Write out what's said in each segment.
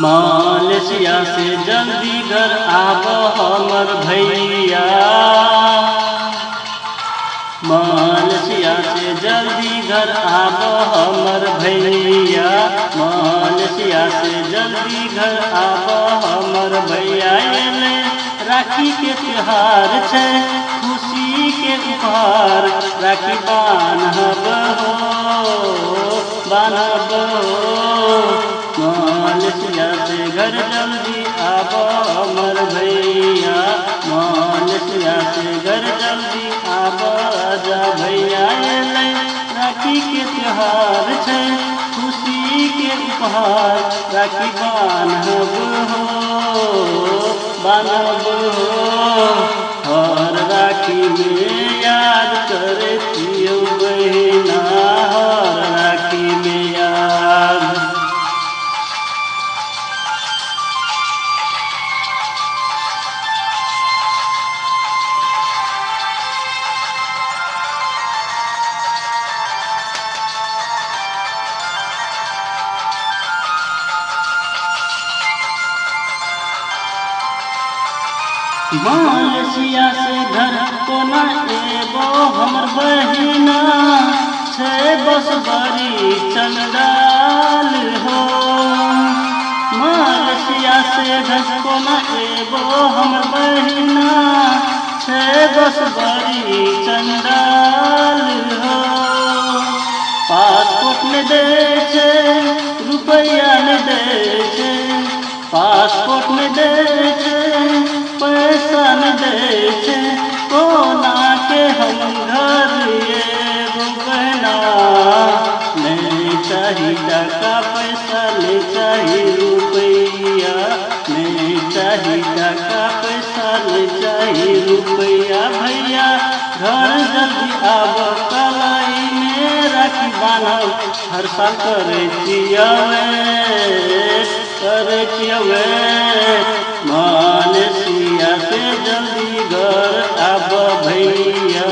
Malaysia से जल्दी घर आब हमर भैया। मलेशिया से जल्दी घर आब हमर भैया। मलेशिया से जल्दी घर आब हमर भैया। एले राखी के त्योहार छे, खुशी के उपहार राखी बान्हब हो, बान्हब हो। मलेशिया से घर जल्दी आब हमर भैया। मलेशिया से घर जल्दी आब जा भैया। एले राखी के त्योहार छे, खुशी के उपहार राखी बान्हब हो, बान्हब हो। हर राखी में याद करे छियौ बहिना, हर राखी में याद। मलेशिया से घर कोना एगो हमर बहिना छे, बस बड़ी चंडाल हो। मलेशिया से घर कोना एगो हमर बहिना छे, बस बड़ी चंडाल हो। पासपोर्ट में दे छे, रुपया में दे छे, पासपोर्ट में दे छे, पैसा न दे छे। कोना के हम घर एगो बहना, नहीं चाही टाका पैसा, नहीं चाही रुपया, नहीं चाही टाका पैसा, नहीं चाही रुपया। भैया घर जल्दी आब, कलाई में राखी बान्हब, हर साल करे छियवे, करे छियवे। मलेशिया से जल्दी घर आब भैया,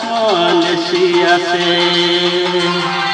मलेशिया से।